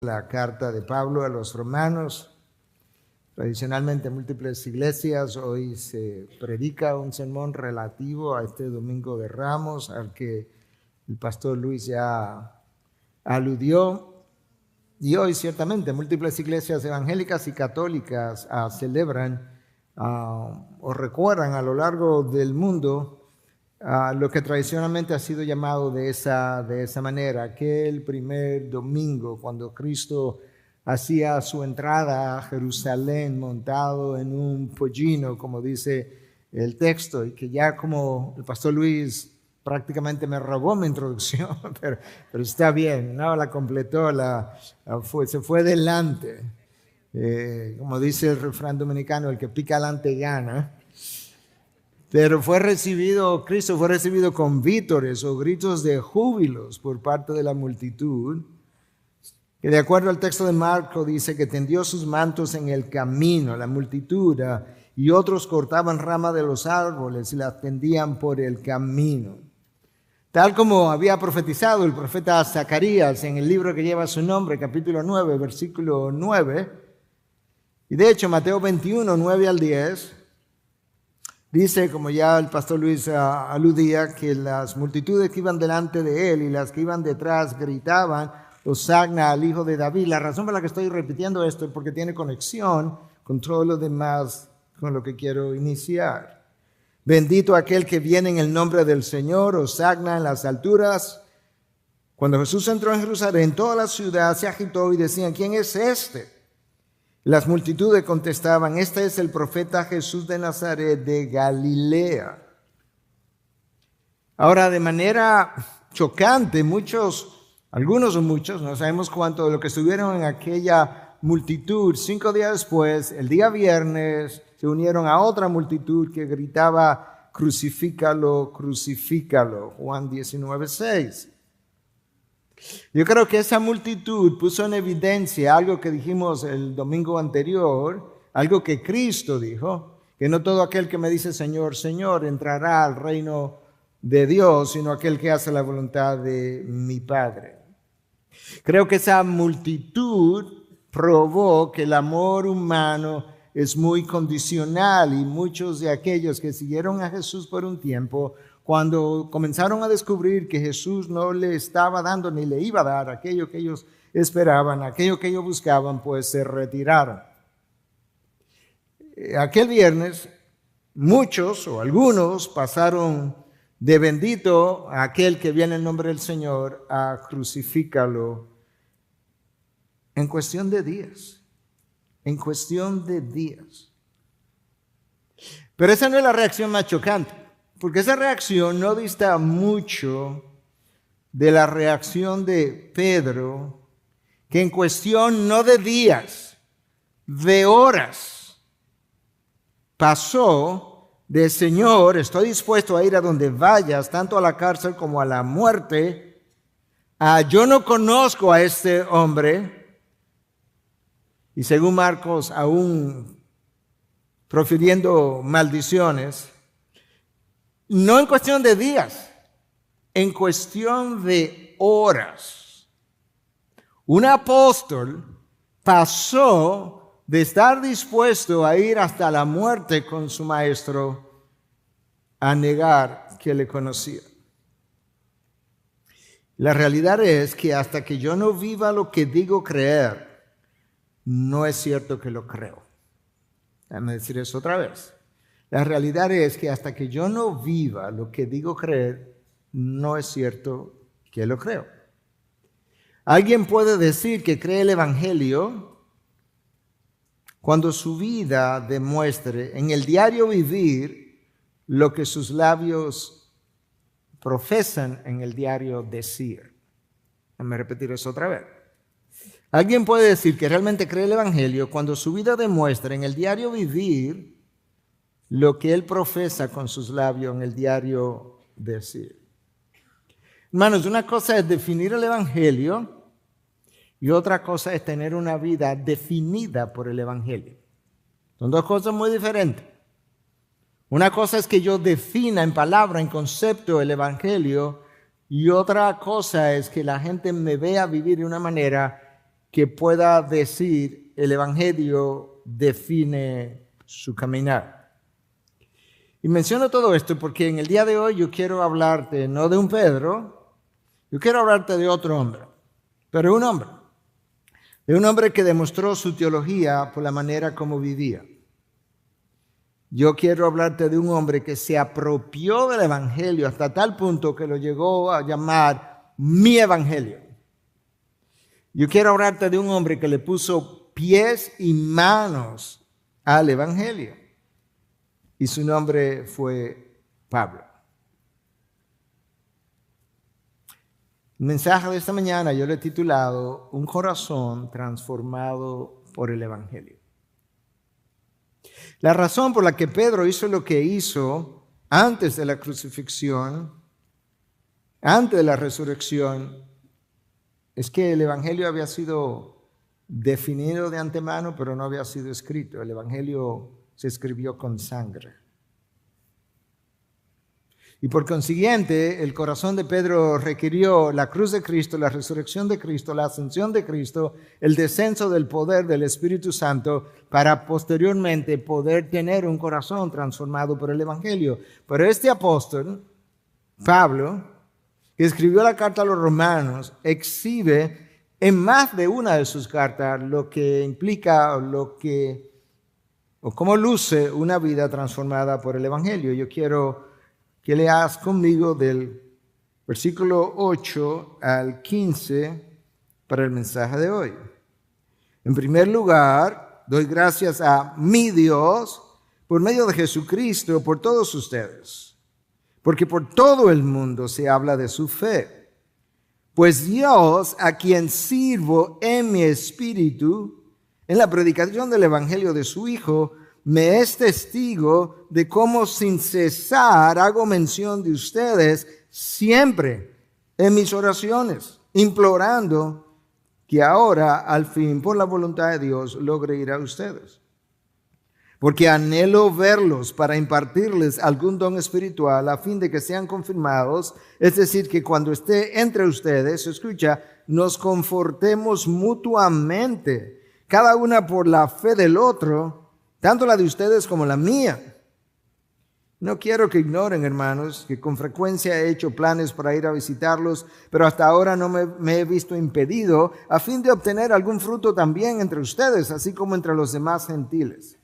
La carta de Pablo a los romanos. Tradicionalmente en múltiples iglesias hoy se predica un sermón relativo a este Domingo de Ramos, al que el pastor Luis ya aludió. Y hoy ciertamente múltiples iglesias evangélicas y católicas celebran o recuerdan a lo largo del mundo lo que tradicionalmente ha sido llamado de esa manera, aquel primer domingo cuando Cristo hacía su entrada a Jerusalén montado en un pollino, como dice el texto, y que ya como el pastor Luis prácticamente me robó mi introducción, pero está bien, no la completó, se fue delante. Como dice el refrán dominicano, el que pica adelante gana. Pero Cristo fue recibido con vítores o gritos de júbilos por parte de la multitud, que de acuerdo al texto de Marco dice que tendió sus mantos en el camino, la multitud, y otros cortaban ramas de los árboles y las tendían por el camino. Tal como había profetizado el profeta Zacarías en el libro que lleva su nombre, capítulo 9, versículo 9, y de hecho Mateo 21, 9 al 10, dice, como ya el pastor Luis aludía, que las multitudes que iban delante de él y las que iban detrás gritaban, Hosana al Hijo de David. La razón por la que estoy repitiendo esto es porque tiene conexión con todo lo demás con lo que quiero iniciar. Bendito aquel que viene en el nombre del Señor, Hosana en las alturas. Cuando Jesús entró en Jerusalén, toda la ciudad se agitó y decían, ¿quién es este? Las multitudes contestaban, este es el profeta Jesús de Nazaret de Galilea. Ahora, de manera chocante, algunos o muchos, no sabemos cuánto, de lo que estuvieron en aquella multitud, 5 días después, el día viernes, se unieron a otra multitud que gritaba, crucifícalo, crucifícalo, Juan 19:6. Yo creo que esa multitud puso en evidencia algo que dijimos el domingo anterior, algo que Cristo dijo, que no todo aquel que me dice Señor, Señor entrará al reino de Dios, sino aquel que hace la voluntad de mi Padre. Creo que esa multitud probó que el amor humano es muy condicional y muchos de aquellos que siguieron a Jesús por un tiempo, cuando comenzaron a descubrir que Jesús no le estaba dando ni le iba a dar aquello que ellos esperaban, aquello que ellos buscaban, pues se retiraron. Aquel viernes, muchos o algunos pasaron de bendito a aquel que viene en nombre del Señor a crucifícalo en cuestión de días. En cuestión de días. Pero esa no es la reacción más chocante. Porque esa reacción no dista mucho de la reacción de Pedro, que en cuestión no de días, de horas, pasó de Señor, estoy dispuesto a ir a donde vayas, tanto a la cárcel como a la muerte, a yo no conozco a este hombre, y según Marcos, aún profiriendo maldiciones, no en cuestión de días, en cuestión de horas. Un apóstol pasó de estar dispuesto a ir hasta la muerte con su maestro a negar que le conocía. La realidad es que hasta que yo no viva lo que digo creer, no es cierto que lo creo. Déjame decir eso otra vez. La realidad es que hasta que yo no viva lo que digo creer, no es cierto que lo creo. Alguien puede decir que cree el Evangelio cuando su vida demuestre en el diario vivir lo que sus labios profesan en el diario decir. Déjame repetir eso otra vez. Alguien puede decir que realmente cree el Evangelio cuando su vida demuestre en el diario vivir lo que él profesa con sus labios en el diario decir. Hermanos, una cosa es definir el Evangelio y otra cosa es tener una vida definida por el Evangelio. Son dos cosas muy diferentes. Una cosa es que yo defina en palabra, en concepto el Evangelio, y otra cosa es que la gente me vea vivir de una manera que pueda decir el Evangelio define su caminar. Y menciono todo esto porque en el día de hoy yo quiero hablarte no de un Pedro, yo quiero hablarte de otro hombre, pero un hombre. De un hombre que demostró su teología por la manera como vivía. Yo quiero hablarte de un hombre que se apropió del Evangelio hasta tal punto que lo llegó a llamar mi Evangelio. Yo quiero hablarte de un hombre que le puso pies y manos al Evangelio. Y su nombre fue Pablo. El mensaje de esta mañana yo lo he titulado Un corazón transformado por el Evangelio. La razón por la que Pedro hizo lo que hizo antes de la crucifixión, antes de la resurrección, es que el Evangelio había sido definido de antemano, pero no había sido escrito. El Evangelio se escribió con sangre. Y por consiguiente, el corazón de Pedro requirió la cruz de Cristo, la resurrección de Cristo, la ascensión de Cristo, el descenso del poder del Espíritu Santo para posteriormente poder tener un corazón transformado por el Evangelio. Pero este apóstol, Pablo, que escribió la carta a los romanos, exhibe en más de una de sus cartas lo que implica o cómo luce una vida transformada por el Evangelio. Yo quiero que leas conmigo del versículo 8 al 15 para el mensaje de hoy. En primer lugar, doy gracias a mi Dios por medio de Jesucristo por todos ustedes, porque por todo el mundo se habla de su fe. Pues Dios, a quien sirvo en mi espíritu, en la predicación del Evangelio de su Hijo, me es testigo de cómo sin cesar hago mención de ustedes siempre en mis oraciones, implorando que ahora, al fin, por la voluntad de Dios, logre ir a ustedes. Porque anhelo verlos para impartirles algún don espiritual a fin de que sean confirmados, es decir, que cuando esté entre ustedes, escucha, nos confortemos mutuamente, cada una por la fe del otro, tanto la de ustedes como la mía. No quiero que ignoren, hermanos, que con frecuencia he hecho planes para ir a visitarlos, pero hasta ahora no me he visto impedido a fin de obtener algún fruto también entre ustedes, así como entre los demás gentiles.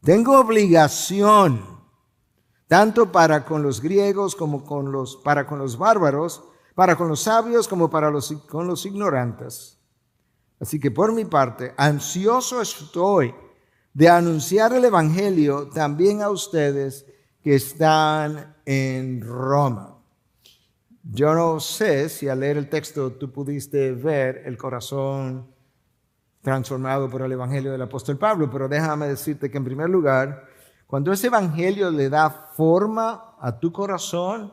Tengo obligación, tanto para con los griegos como para con los bárbaros, para con los sabios como con los ignorantes. Así que por mi parte, ansioso estoy de anunciar el Evangelio también a ustedes que están en Roma. Yo no sé si al leer el texto tú pudiste ver el corazón transformado por el Evangelio del apóstol Pablo, pero déjame decirte que en primer lugar, cuando ese Evangelio le da forma a tu corazón,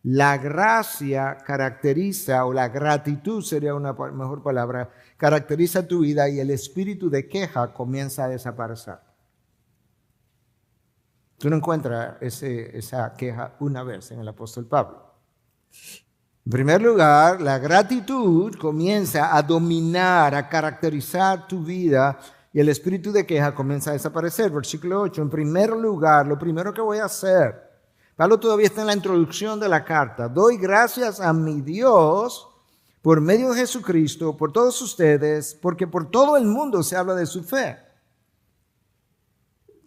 la gracia caracteriza, o la gratitud sería una mejor palabra, caracteriza tu vida y el espíritu de queja comienza a desaparecer. Tú no encuentras esa queja una vez en el apóstol Pablo. En primer lugar, la gratitud comienza a dominar, a caracterizar tu vida y el espíritu de queja comienza a desaparecer. Versículo 8, en primer lugar, lo primero que voy a hacer, Pablo todavía está en la introducción de la carta, doy gracias a mi Dios por medio de Jesucristo, por todos ustedes, porque por todo el mundo se habla de su fe.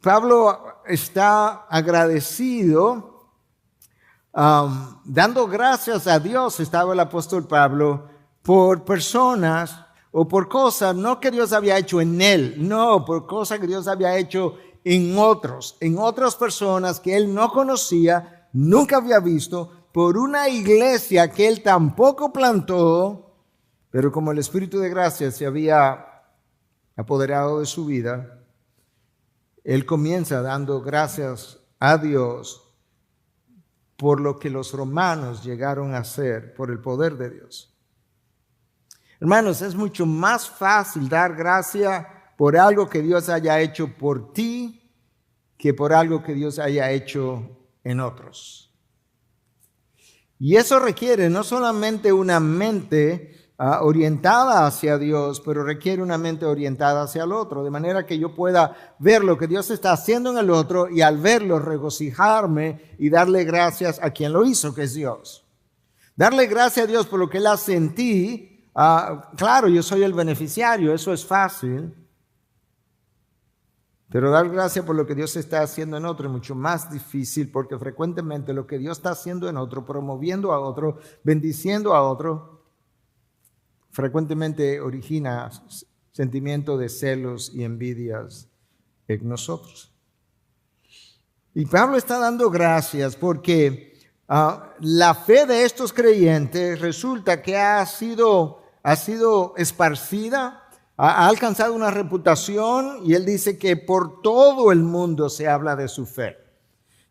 Pablo está agradecido, dando gracias a Dios, estaba el apóstol Pablo, por personas o por cosas, no que Dios había hecho en él, no, por cosas que Dios había hecho en otras personas que él no conocía, nunca había visto, por una iglesia que él tampoco plantó, pero como el Espíritu de gracia se había apoderado de su vida, él comienza dando gracias a Dios por lo que los romanos llegaron a hacer por el poder de Dios. Hermanos, es mucho más fácil dar gracia por algo que Dios haya hecho por ti que por algo que Dios haya hecho en otros. Y eso requiere no solamente una mente orientada hacia Dios, pero requiere una mente orientada hacia el otro, de manera que yo pueda ver lo que Dios está haciendo en el otro y al verlo regocijarme y darle gracias a quien lo hizo, que es Dios. Darle gracias a Dios por lo que Él hace en ti. Claro, yo soy el beneficiario, eso es fácil. Pero dar gracias por lo que Dios está haciendo en otro es mucho más difícil, porque frecuentemente lo que Dios está haciendo en otro, promoviendo a otro, bendiciendo a otro, frecuentemente origina sentimiento de celos y envidias en nosotros. Y Pablo está dando gracias porque la fe de estos creyentes resulta que ha sido esparcida, ha alcanzado una reputación, y él dice que por todo el mundo se habla de su fe.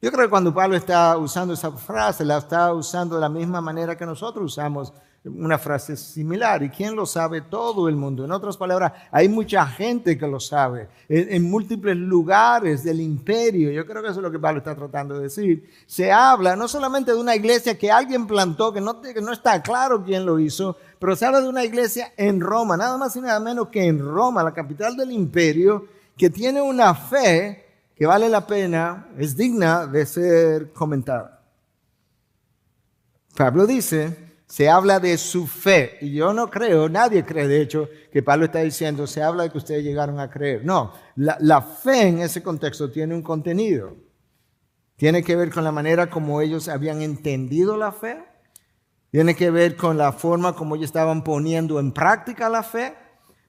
Yo creo que cuando Pablo está usando esa frase, la está usando de la misma manera que nosotros usamos una frase similar. ¿Y quién lo sabe? Todo el mundo. En otras palabras, hay mucha gente que lo sabe en múltiples lugares del imperio. Yo creo que eso es lo que Pablo está tratando de decir. Se habla no solamente de una iglesia que alguien plantó, que no está claro quién lo hizo, pero se habla de una iglesia en Roma, nada más y nada menos que en Roma, la capital del imperio, que tiene una fe que vale la pena, es digna de ser comentada. Pablo dice, se habla de su fe, y yo no creo, nadie cree de hecho, que Pablo está diciendo, se habla de que ustedes llegaron a creer. No, la fe en ese contexto tiene un contenido. Tiene que ver con la manera como ellos habían entendido la fe. Tiene que ver con la forma como ellos estaban poniendo en práctica la fe.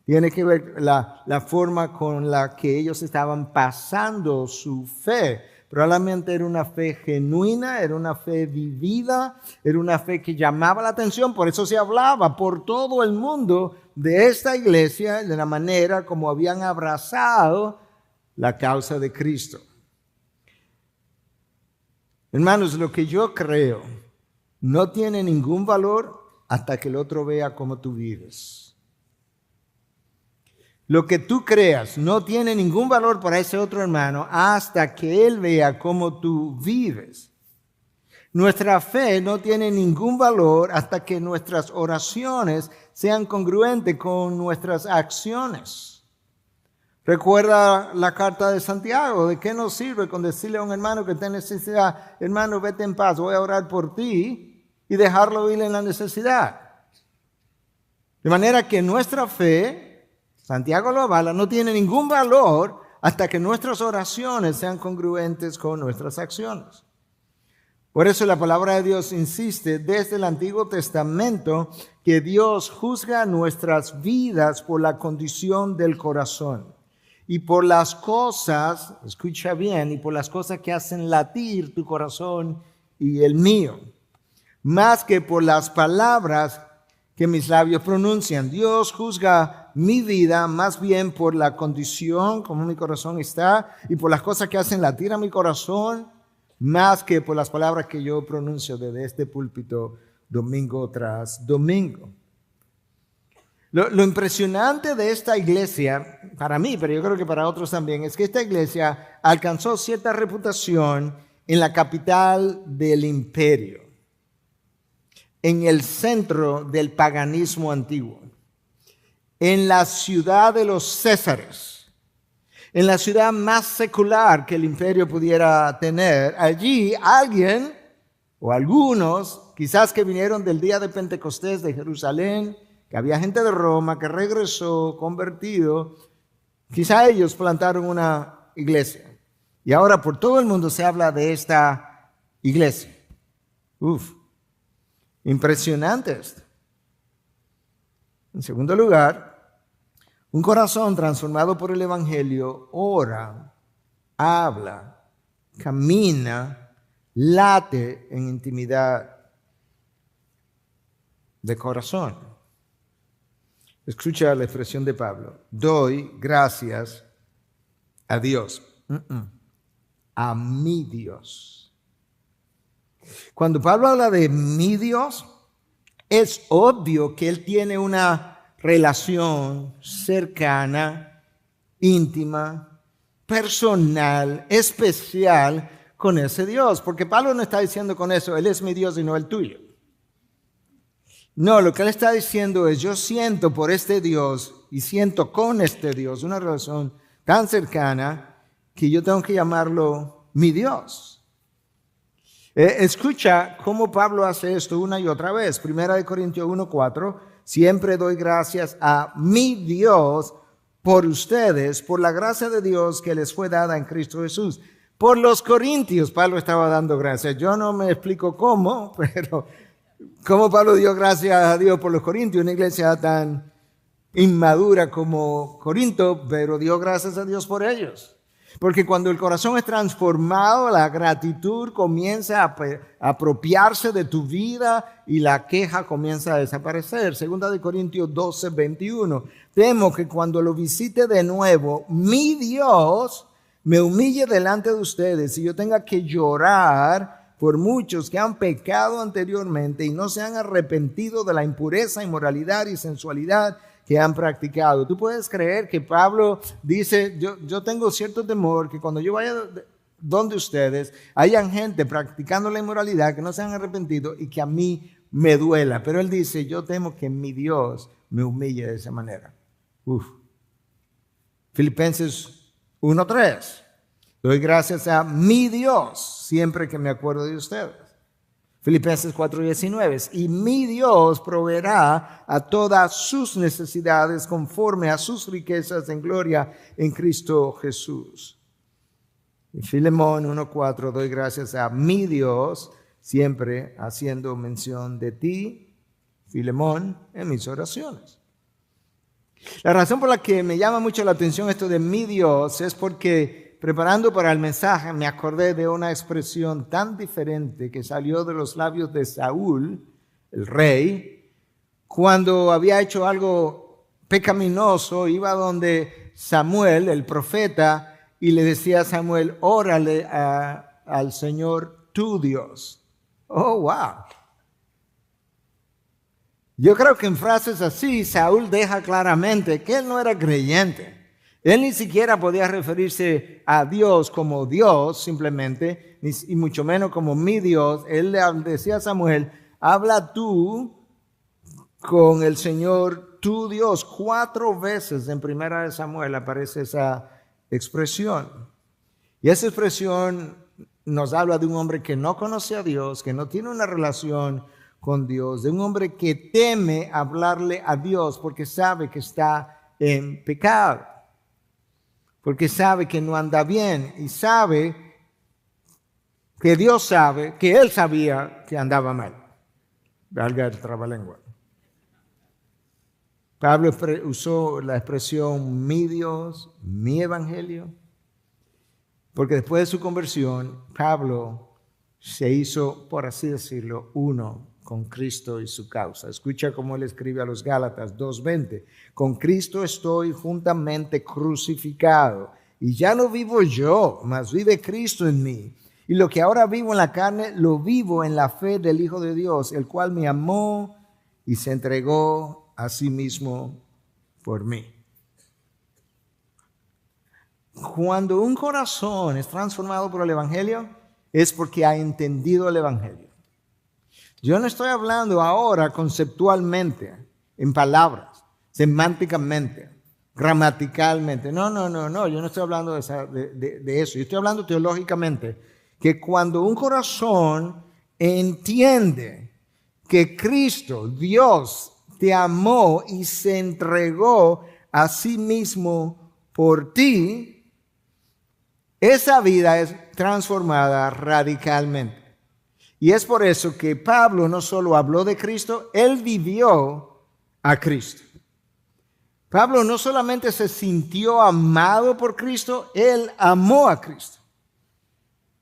Tiene que ver la forma con la que ellos estaban pasando su fe. Probablemente era una fe genuina, era una fe vivida, era una fe que llamaba la atención. Por eso se hablaba por todo el mundo de esta iglesia, de la manera como habían abrazado la causa de Cristo. Hermanos, lo que yo creo no tiene ningún valor hasta que el otro vea cómo tú vives. Lo que tú creas no tiene ningún valor para ese otro hermano hasta que él vea cómo tú vives. Nuestra fe no tiene ningún valor hasta que nuestras oraciones sean congruentes con nuestras acciones. Recuerda la carta de Santiago. ¿De qué nos sirve con decirle a un hermano que está en necesidad, hermano, vete en paz, voy a orar por ti, y dejarlo ir en la necesidad? De manera que nuestra fe, Santiago lo avala, no tiene ningún valor hasta que nuestras oraciones sean congruentes con nuestras acciones. Por eso la palabra de Dios insiste desde el Antiguo Testamento que Dios juzga nuestras vidas por la condición del corazón y por las cosas, escucha bien, y por las cosas que hacen latir tu corazón y el mío, más que por las palabras que mis labios pronuncian. Dios juzga mi vida más bien por la condición como mi corazón está y por las cosas que hacen latir a mi corazón, más que por las palabras que yo pronuncio desde este púlpito domingo tras domingo. Lo impresionante de esta iglesia, para mí, pero yo creo que para otros también, es que esta iglesia alcanzó cierta reputación en la capital del imperio, en el centro del paganismo antiguo, en la ciudad de los Césares, en la ciudad más secular que el imperio pudiera tener. Allí alguien o algunos, quizás que vinieron del día de Pentecostés de Jerusalén, que había gente de Roma que regresó convertido, quizá ellos plantaron una iglesia. Y ahora por todo el mundo se habla de esta iglesia. Impresionante esto. En segundo lugar, un corazón transformado por el Evangelio ora, habla, camina, late en intimidad de corazón. Escucha la expresión de Pablo. Doy gracias a Dios. A mi Dios. Cuando Pablo habla de mi Dios, es obvio que él tiene una relación cercana, íntima, personal, especial con ese Dios. Porque Pablo no está diciendo con eso, Él es mi Dios y no el tuyo. No, lo que él está diciendo es, yo siento por este Dios y siento con este Dios una relación tan cercana que yo tengo que llamarlo mi Dios. Escucha cómo Pablo hace esto una y otra vez. 1 Corintios 1:4, siempre doy gracias a mi Dios por ustedes, por la gracia de Dios que les fue dada en Cristo Jesús. Por los corintios Pablo estaba dando gracias. Yo no me explico cómo, pero cómo Pablo dio gracias a Dios por los corintios, una iglesia tan inmadura como Corinto, pero dio gracias a Dios por ellos. Porque cuando el corazón es transformado, la gratitud comienza a apropiarse de tu vida y la queja comienza a desaparecer. 2 Corintios 12:21. Temo que cuando lo visite de nuevo, mi Dios me humille delante de ustedes y yo tenga que llorar por muchos que han pecado anteriormente y no se han arrepentido de la impureza, inmoralidad y sensualidad que han practicado. Tú puedes creer que Pablo dice, yo tengo cierto temor que cuando yo vaya donde ustedes, hayan gente practicando la inmoralidad que no se han arrepentido y que a mí me duela. Pero él dice, yo temo que mi Dios me humille de esa manera. Filipenses 1:3. Doy gracias a mi Dios siempre que me acuerdo de ustedes. Filipenses 4:19. Y mi Dios proveerá a todas sus necesidades conforme a sus riquezas en gloria en Cristo Jesús. Y Filemón 1:4. Doy gracias a mi Dios siempre haciendo mención de ti, Filemón, en mis oraciones. La razón por la que me llama mucho la atención esto de mi Dios es porque preparando para el mensaje me acordé de una expresión tan diferente que salió de los labios de Saúl, el rey, cuando había hecho algo pecaminoso, iba donde Samuel, el profeta, y le decía a Samuel, órale al Señor tu Dios. Oh, wow. Yo creo que en frases así, Saúl deja claramente que él no era creyente. Él ni siquiera podía referirse a Dios como Dios simplemente, y mucho menos como mi Dios. Él le decía a Samuel, habla tú con el Señor tu Dios. 4 veces en 1 Samuel aparece esa expresión. Y esa expresión nos habla de un hombre que no conoce a Dios, que no tiene una relación con Dios, de un hombre que teme hablarle a Dios porque sabe que está en pecado, porque sabe que no anda bien y sabe que Dios sabe, que él sabía que andaba mal. Valga el trabalengua. Pablo usó la expresión mi Dios, mi evangelio, porque después de su conversión, Pablo se hizo, por así decirlo, uno con Cristo y su causa. Escucha cómo él escribe a los Gálatas 2:20. Con Cristo estoy juntamente crucificado, y ya no vivo yo, mas vive Cristo en mí. Y lo que ahora vivo en la carne, lo vivo en la fe del Hijo de Dios, el cual me amó y se entregó a sí mismo por mí. Cuando un corazón es transformado por el Evangelio, es porque ha entendido el Evangelio. Yo no estoy hablando ahora conceptualmente, en palabras, semánticamente, gramaticalmente. No. Yo no estoy hablando de eso. Yo estoy hablando teológicamente. Que cuando un corazón entiende que Cristo, Dios, te amó y se entregó a sí mismo por ti, esa vida es transformada radicalmente. Y es por eso que Pablo no solo habló de Cristo, él vivió a Cristo. Pablo no solamente se sintió amado por Cristo, él amó a Cristo.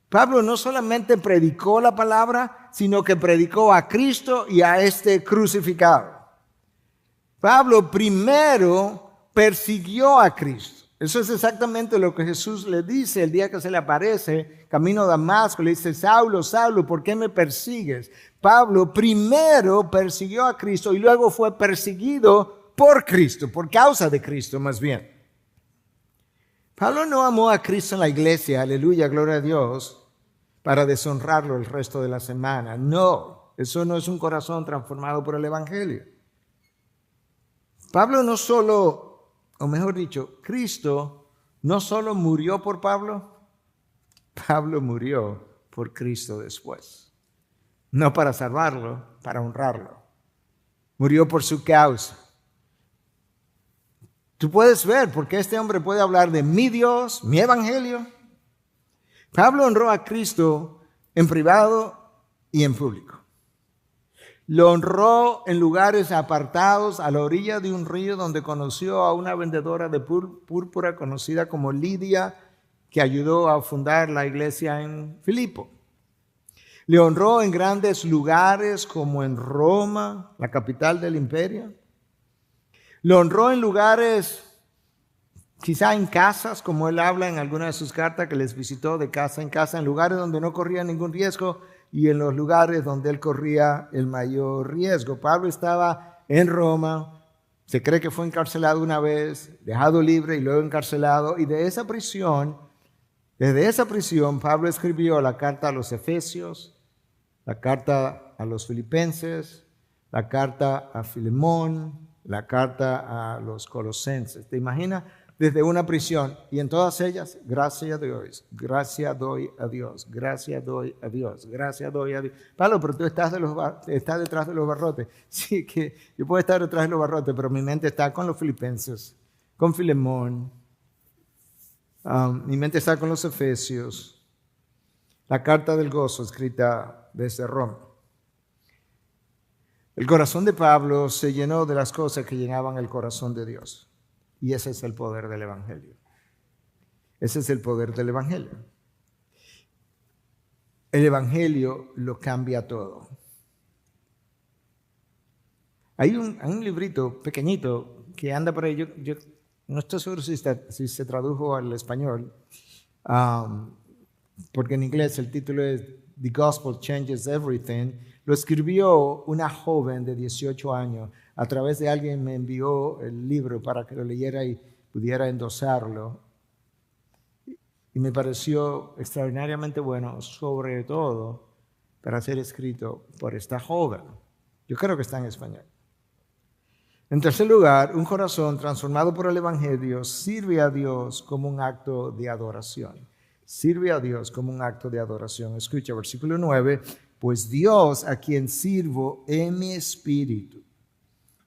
Pablo no solamente predicó la palabra, sino que predicó a Cristo y a este crucificado. Pablo primero persiguió a Cristo. Eso es exactamente lo que Jesús le dice el día que se le aparece, camino a Damasco. Le dice, Saulo, Saulo, ¿por qué me persigues? Pablo primero persiguió a Cristo y luego fue perseguido por Cristo, por causa de Cristo más bien. Pablo no amó a Cristo en la iglesia, aleluya, gloria a Dios, para deshonrarlo el resto de la semana. No. Eso no es un corazón transformado por el Evangelio. Pablo no solo, o mejor dicho, Cristo no solo murió por Pablo, Pablo murió por Cristo después. No para salvarlo, para honrarlo. Murió por su causa. Tú puedes ver por qué este hombre puede hablar de mi Dios, mi Evangelio. Pablo honró a Cristo en privado y en público. Lo honró en lugares apartados a la orilla de un río donde conoció a una vendedora de púrpura conocida como Lidia, que ayudó a fundar la iglesia en Filipo. Le honró en grandes lugares como en Roma, la capital del imperio. Lo honró en lugares, quizá en casas, como él habla en alguna de sus cartas, que les visitó de casa en casa, en lugares donde no corría ningún riesgo y en los lugares donde él corría el mayor riesgo. Pablo estaba en Roma, se cree que fue encarcelado una vez, dejado libre y luego encarcelado, y desde esa prisión Pablo escribió la carta a los Efesios, la carta a los Filipenses, la carta a Filemón, la carta a los Colosenses. ¿Te imaginas? Desde una prisión, y en todas ellas, gracias a Dios, gracias doy a Dios, gracias doy a Dios, gracias doy a Dios. Pablo, pero tú estás detrás de los barrotes. Sí, que yo puedo estar detrás de los barrotes, pero mi mente está con los Filipenses, con Filemón, mi mente está con los Efesios, la carta del gozo escrita desde Roma. El corazón de Pablo se llenó de las cosas que llenaban el corazón de Dios. Y ese es el poder del Evangelio. Ese es el poder del Evangelio. El Evangelio lo cambia todo. Hay un librito pequeñito que anda por ahí. Yo no estoy seguro si se tradujo al español, porque en inglés el título es The Gospel Changes Everything. Lo escribió una joven de 18 años. A través de alguien me envió el libro para que lo leyera y pudiera endosarlo. Y me pareció extraordinariamente bueno, sobre todo para ser escrito por esta joven. Yo creo que está en español. En tercer lugar, un corazón transformado por el Evangelio sirve a Dios como un acto de adoración. Sirve a Dios como un acto de adoración. Escucha, versículo 9. Pues Dios, a quien sirvo en mi espíritu,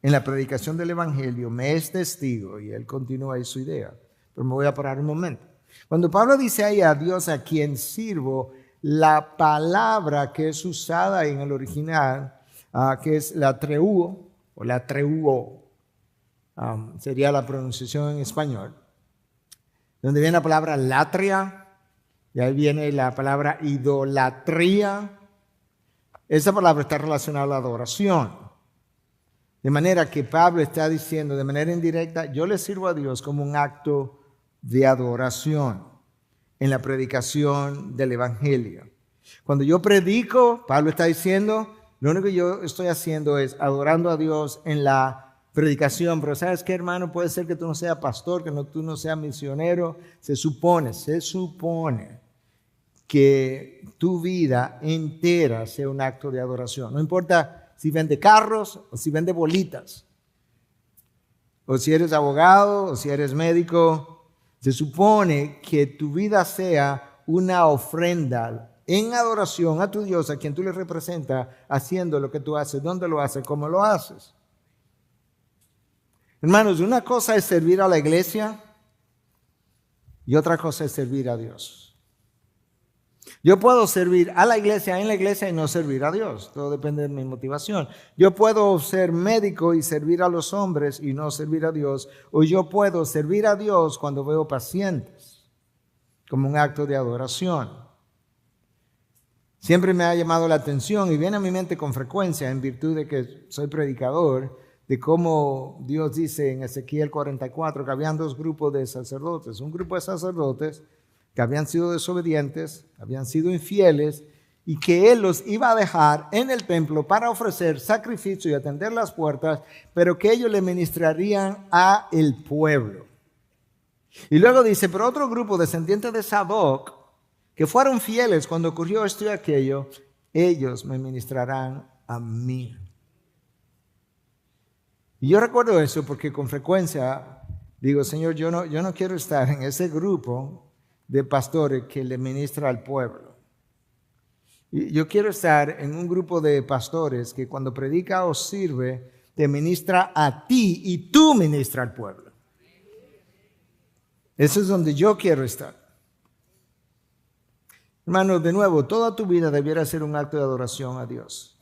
en la predicación del Evangelio, me es testigo. Y él continúa ahí su idea. Pero me voy a parar un momento. Cuando Pablo dice ahí a Dios a quien sirvo, la palabra que es usada en el original, que es la treuo, o la treuo, sería la pronunciación en español, donde viene la palabra latria, y ahí viene la palabra idolatría. Esa palabra está relacionada a la adoración. De manera que Pablo está diciendo de manera indirecta, yo le sirvo a Dios como un acto de adoración en la predicación del Evangelio. Cuando yo predico, Pablo está diciendo, lo único que yo estoy haciendo es adorando a Dios en la predicación. Pero ¿sabes qué, hermano? Puede ser que tú no seas pastor, que tú no seas misionero. Se supone que tu vida entera sea un acto de adoración. No importa si vende carros o si vende bolitas, o si eres abogado o si eres médico. Se supone que tu vida sea una ofrenda en adoración a tu Dios, a quien tú le representas, haciendo lo que tú haces, dónde lo haces, cómo lo haces. Hermanos, una cosa es servir a la iglesia y otra cosa es servir a Dios. Yo puedo servir a la iglesia, en la iglesia, y no servir a Dios. Todo depende de mi motivación. Yo puedo ser médico y servir a los hombres y no servir a Dios. O yo puedo servir a Dios cuando veo pacientes, como un acto de adoración. Siempre me ha llamado la atención y viene a mi mente con frecuencia, en virtud de que soy predicador, de cómo Dios dice en Ezequiel 44 que habían dos grupos de sacerdotes. Un grupo de sacerdotes que habían sido desobedientes, habían sido infieles, y que Él los iba a dejar en el templo para ofrecer sacrificio y atender las puertas, pero que ellos le ministrarían a el pueblo. Y luego dice, pero otro grupo descendientes de Sadoc, que fueron fieles cuando ocurrió esto y aquello, ellos me ministrarán a mí. Y yo recuerdo eso porque con frecuencia digo, Señor, yo no quiero estar en ese grupo de pastores que le ministra al pueblo. Y yo quiero estar en un grupo de pastores que cuando predica o sirve, te ministra a ti y tú ministra al pueblo. Eso es donde yo quiero estar. Hermano, de nuevo, toda tu vida debiera ser un acto de adoración a Dios.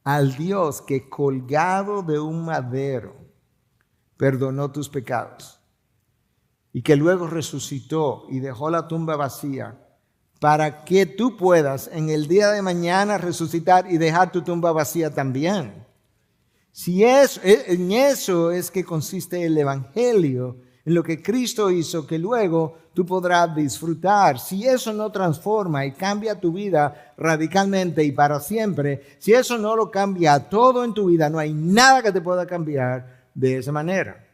Al Dios que colgado de un madero perdonó tus pecados y que luego resucitó y dejó la tumba vacía para que tú puedas en el día de mañana resucitar y dejar tu tumba vacía también. En eso es que consiste el Evangelio, en lo que Cristo hizo, que luego tú podrás disfrutar. Si eso no transforma y cambia tu vida radicalmente y para siempre, si eso no lo cambia todo en tu vida, no hay nada que te pueda cambiar de esa manera,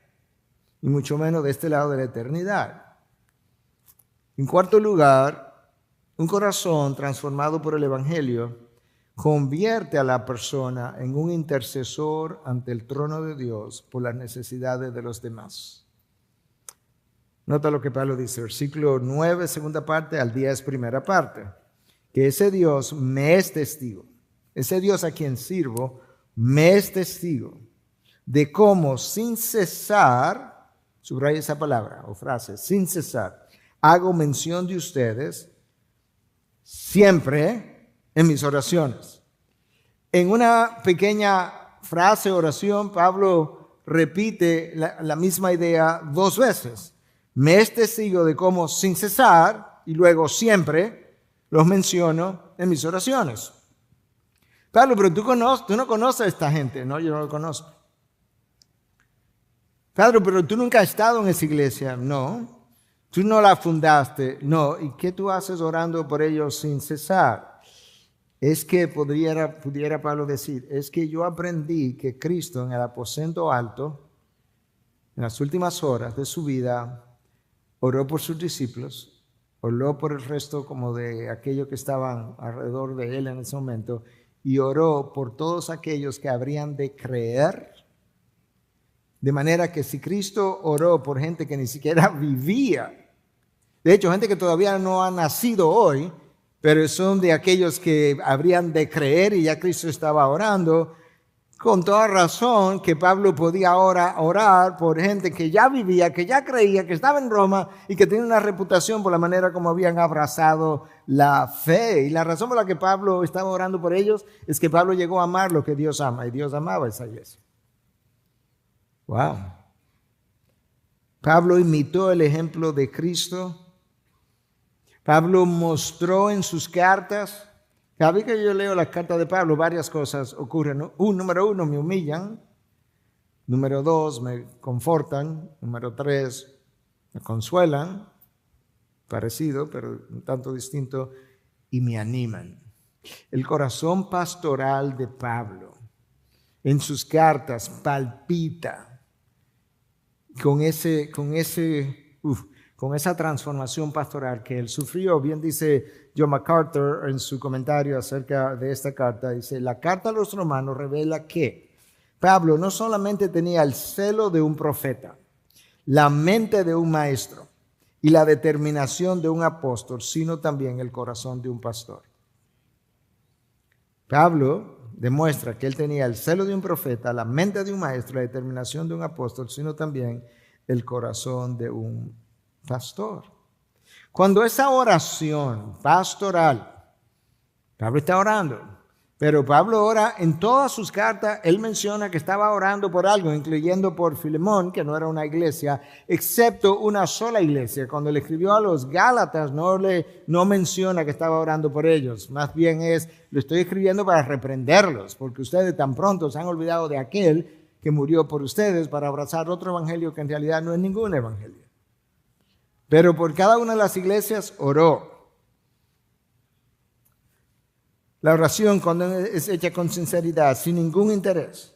y mucho menos de este lado de la eternidad. En cuarto lugar, un corazón transformado por el Evangelio convierte a la persona en un intercesor ante el trono de Dios por las necesidades de los demás. Nota lo que Pablo dice, versículo 9, segunda parte, al 10, primera parte, que ese Dios me es testigo, ese Dios a quien sirvo, me es testigo de cómo sin cesar, subraya esa palabra o frase, sin cesar, hago mención de ustedes siempre en mis oraciones. En una pequeña frase, oración, Pablo repite la misma idea dos veces. Me es testigo de cómo sin cesar, y luego siempre, los menciono en mis oraciones. Pablo, pero tú no conoces a esta gente. No, yo no lo conozco. Pablo, pero tú nunca has estado en esa iglesia. No. Tú no la fundaste. No. ¿Y qué tú haces orando por ellos sin cesar? Es que pudiera Pablo decir, es que yo aprendí que Cristo en el aposento alto, en las últimas horas de su vida, oró por sus discípulos, oró por el resto como de aquellos que estaban alrededor de él en ese momento, y oró por todos aquellos que habrían de creer. De manera que si Cristo oró por gente que ni siquiera vivía, de hecho gente que todavía no ha nacido hoy, pero son de aquellos que habrían de creer y ya Cristo estaba orando, con toda razón que Pablo podía ahora orar por gente que ya vivía, que ya creía, que estaba en Roma y que tenía una reputación por la manera como habían abrazado la fe. Y la razón por la que Pablo estaba orando por ellos es que Pablo llegó a amar lo que Dios ama, y Dios amaba esa iglesia. Wow. Pablo imitó el ejemplo de Cristo. Pablo mostró en sus cartas. Cada vez que yo leo las cartas de Pablo, varias cosas ocurren, ¿no? Número uno, me humillan. Número dos, me confortan. Número tres, me consuelan. Parecido, pero un tanto distinto. Y me animan. El corazón pastoral de Pablo en sus cartas palpita con esa transformación pastoral que él sufrió. Bien dice John MacArthur en su comentario acerca de esta carta, dice, la carta a los romanos revela que Pablo no solamente tenía el celo de un profeta, la mente de un maestro y la determinación de un apóstol, sino también el corazón de un pastor. Pablo demuestra que él tenía el celo de un profeta, la mente de un maestro, la determinación de un apóstol, sino también el corazón de un pastor. Cuando esa oración pastoral, Pablo está orando, pero Pablo ora en todas sus cartas, él menciona que estaba orando por algo, incluyendo por Filemón, que no era una iglesia, excepto una sola iglesia. Cuando le escribió a los Gálatas, no menciona que estaba orando por ellos, más bien lo estoy escribiendo para reprenderlos, porque ustedes tan pronto se han olvidado de aquel que murió por ustedes para abrazar otro evangelio que en realidad no es ningún evangelio. Pero por cada una de las iglesias oró. La oración cuando es hecha con sinceridad, sin ningún interés,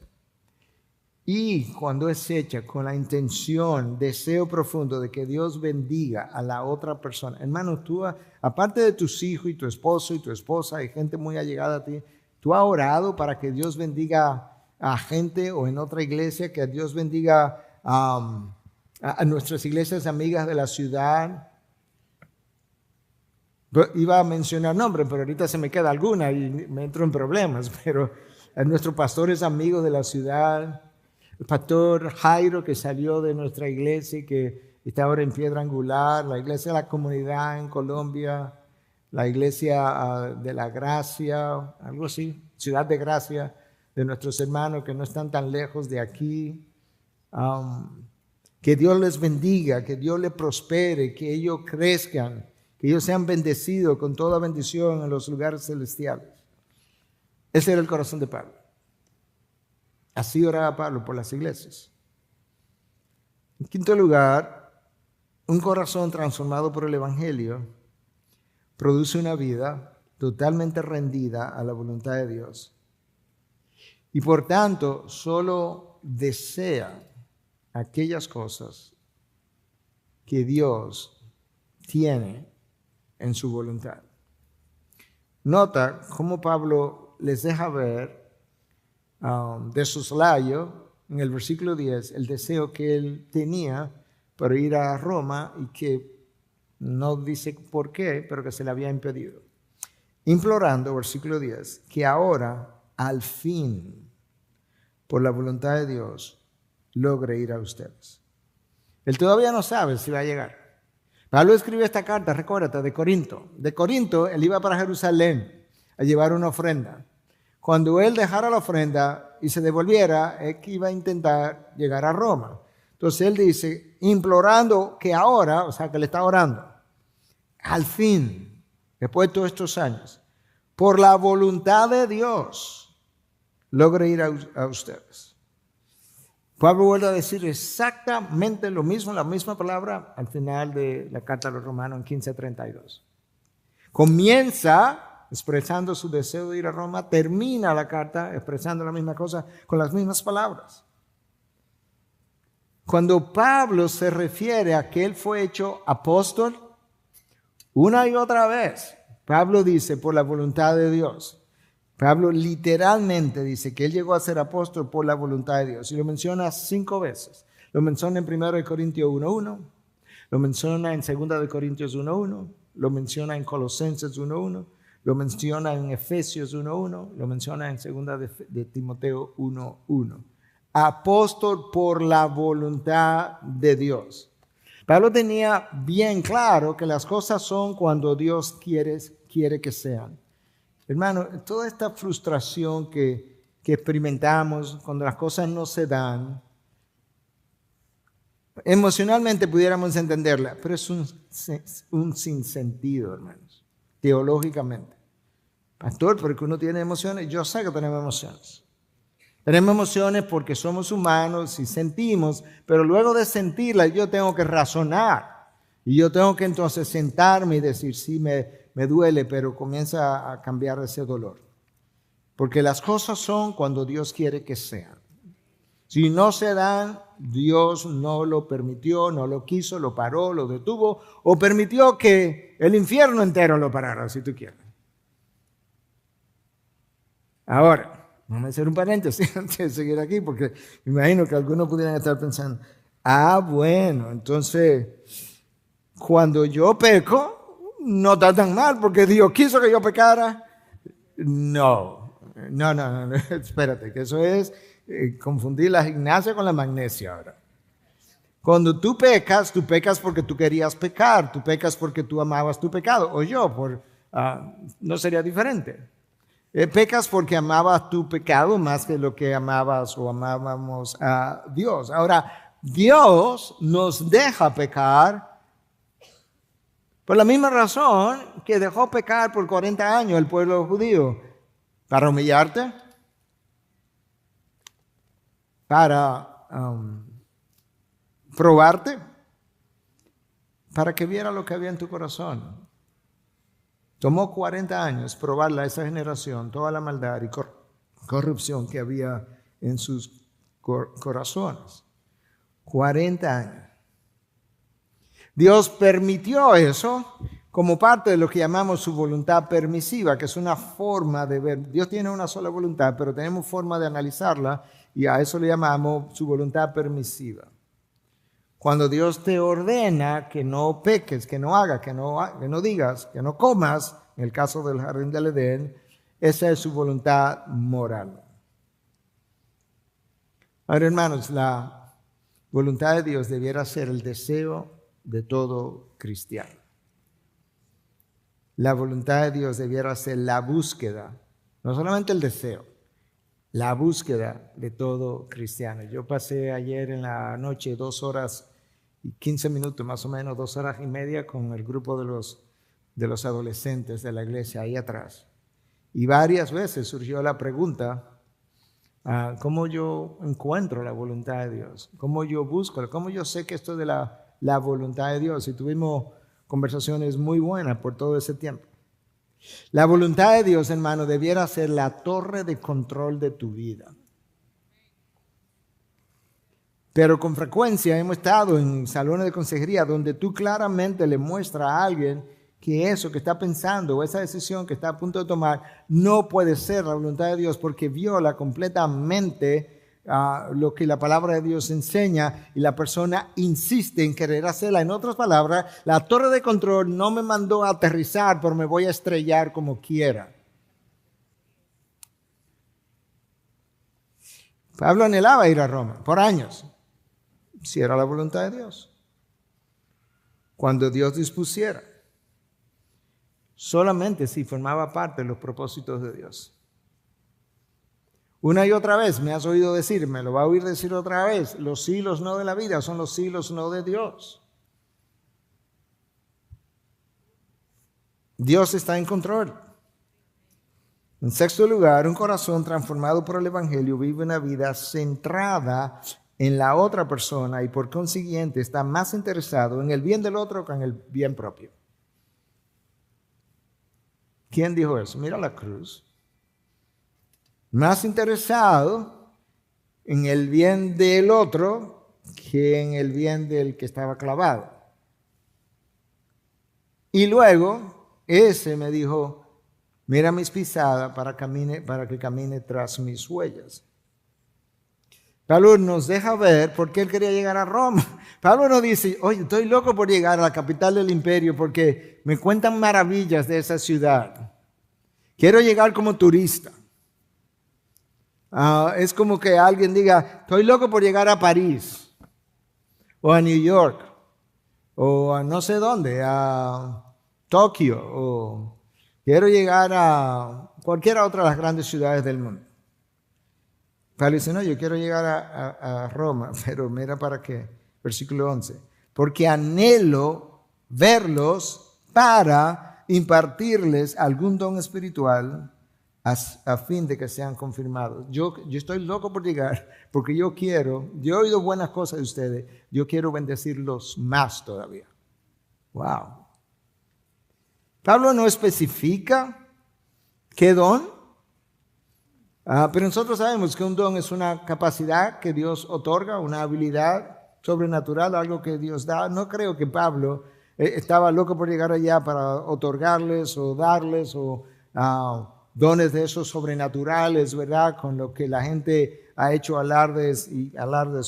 y cuando es hecha con la intención, deseo profundo de que Dios bendiga a la otra persona. Hermano, tú, aparte de tus hijos y tu esposo y tu esposa y gente muy allegada a ti, ¿Tú has orado para que Dios bendiga a gente o en otra iglesia, que Dios bendiga a nuestras iglesias amigas de la ciudad? Iba a mencionar nombres, pero ahorita se me queda alguna y me entro en problemas. Pero a nuestros pastores amigos de la ciudad, el pastor Jairo, que salió de nuestra iglesia y que está ahora en Piedra Angular, la iglesia de la comunidad en Colombia, la iglesia de la Gracia, algo así, Ciudad de Gracia, de nuestros hermanos que no están tan lejos de aquí. Que Dios les bendiga, que Dios les prospere, que ellos crezcan, que ellos sean bendecidos con toda bendición en los lugares celestiales. Ese era el corazón de Pablo. Así oraba Pablo por las iglesias. En quinto lugar, un corazón transformado por el Evangelio produce una vida totalmente rendida a la voluntad de Dios. Y por tanto, solo desea aquellas cosas que Dios tiene en su voluntad. Nota cómo Pablo les deja ver de soslayo en el versículo 10 el deseo que él tenía para ir a Roma y que no dice por qué, pero que se le había impedido. Implorando, versículo 10, que ahora, al fin, por la voluntad de Dios, logre ir a ustedes. Él todavía no sabe si va a llegar. Pablo escribe esta carta, recuérdate, de Corinto. De Corinto, él iba para Jerusalén a llevar una ofrenda. Cuando él dejara la ofrenda y se devolviera, es que iba a intentar llegar a Roma. Entonces él dice, implorando que ahora, o sea, que le está orando, al fin, después de todos estos años, por la voluntad de Dios, logre ir a ustedes. Pablo vuelve a decir exactamente lo mismo, la misma palabra al final de la carta a los Romanos en 15:32. Comienza expresando su deseo de ir a Roma, termina la carta expresando la misma cosa con las mismas palabras. Cuando Pablo se refiere a que él fue hecho apóstol, una y otra vez, Pablo dice por la voluntad de Dios. Pablo literalmente dice que él llegó a ser apóstol por la voluntad de Dios. Y lo menciona 5 veces. Lo menciona en 1 Corintios 1:1, lo menciona en 2 Corintios 1:1, lo menciona en Colosenses 1:1, lo menciona en Efesios 1:1, lo menciona en 2 de Timoteo 1:1. Apóstol por la voluntad de Dios. Pablo tenía bien claro que las cosas son cuando Dios quiere que sean. Hermano, toda esta frustración que experimentamos cuando las cosas no se dan, emocionalmente pudiéramos entenderla, pero es un sinsentido, hermanos, teológicamente. Pastor, porque uno tiene emociones, yo sé que tenemos emociones. Tenemos emociones porque somos humanos y sentimos, pero luego de sentirlas yo tengo que razonar. Y yo tengo que entonces sentarme y decir, sí, me duele, pero comienza a cambiar ese dolor. Porque las cosas son cuando Dios quiere que sean. Si no se dan, Dios no lo permitió, no lo quiso, lo paró, lo detuvo, o permitió que el infierno entero lo parara, si tú quieres. Ahora, vamos a hacer un paréntesis antes de seguir aquí, porque me imagino que algunos pudieran estar pensando, bueno, entonces, cuando yo peco, no está tan mal, porque Dios quiso que yo pecara. No, espérate, que eso es confundir la gimnasia con la magnesia ahora. Cuando tú pecas porque tú querías pecar, tú pecas porque tú amabas tu pecado, o yo, no sería diferente. Pecas porque amabas tu pecado más que lo que amabas o amábamos a Dios. Ahora, Dios nos deja pecar por la misma razón que dejó pecar por 40 años el pueblo judío. Para humillarte, para probarte, para que viera lo que había en tu corazón. Tomó 40 años probarla a esa generación, toda la maldad y corrupción que había en sus corazones. 40 años. Dios permitió eso como parte de lo que llamamos su voluntad permisiva, que es una forma de ver. Dios tiene una sola voluntad, pero tenemos forma de analizarla y a eso le llamamos su voluntad permisiva. Cuando Dios te ordena que no peques, que no hagas, que no digas, que no comas, en el caso del jardín del Edén, esa es su voluntad moral. Ahora, hermanos, la voluntad de Dios debiera ser el deseo de todo cristiano. La voluntad de Dios debiera ser la búsqueda, no solamente el deseo, la búsqueda de todo cristiano. Yo pasé ayer en la noche 2 horas y 15 minutos, más o menos 2 horas y media, con el grupo de los adolescentes de la iglesia ahí atrás. Y varias veces surgió la pregunta, ¿cómo yo encuentro la voluntad de Dios? ¿Cómo yo busco? ¿Cómo yo sé que esto es de la voluntad de Dios? Y tuvimos conversaciones muy buenas por todo ese tiempo. La voluntad de Dios, hermano, debiera ser la torre de control de tu vida. Pero con frecuencia hemos estado en salones de consejería donde tú claramente le muestras a alguien que eso que está pensando o esa decisión que está a punto de tomar no puede ser la voluntad de Dios porque viola completamente lo que la palabra de Dios enseña y la persona insiste en querer hacerla. En otras palabras, la torre de control no me mandó a aterrizar, pero me voy a estrellar como quiera. Pablo anhelaba ir a Roma por años, si era la voluntad de Dios. Cuando Dios dispusiera, solamente si formaba parte de los propósitos de Dios. Una y otra vez me has oído decir, me lo va a oír decir otra vez, los sí y los no de la vida son los sí y los no de Dios. Dios está en control. En sexto lugar, un corazón transformado por el Evangelio vive una vida centrada en la otra persona y por consiguiente está más interesado en el bien del otro que en el bien propio. ¿Quién dijo eso? Mira la cruz. Más interesado en el bien del otro que en el bien del que estaba clavado. Y luego ese me dijo, mira mis pisadas para que camine tras mis huellas. Pablo nos deja ver por qué él quería llegar a Roma. Pablo nos dice, oye, estoy loco por llegar a la capital del imperio porque me cuentan maravillas de esa ciudad. Quiero llegar como turista. Es como que alguien diga, estoy loco por llegar a París, o a New York, o a no sé dónde, a Tokio, o quiero llegar a cualquiera otra de las grandes ciudades del mundo. Pablo dice, no, yo quiero llegar a Roma, pero mira para qué, versículo 11, porque anhelo verlos para impartirles algún don espiritual a fin de que sean confirmados. Yo estoy loco por llegar porque yo he oído buenas cosas de ustedes, yo quiero bendecirlos más todavía. Wow. Pablo no especifica qué don, pero nosotros sabemos que un don es una capacidad que Dios otorga, una habilidad sobrenatural, algo que Dios da. No creo que Pablo estaba loco por llegar allá para otorgarles o darles o dones de esos sobrenaturales, ¿verdad? Con lo que la gente ha hecho alardes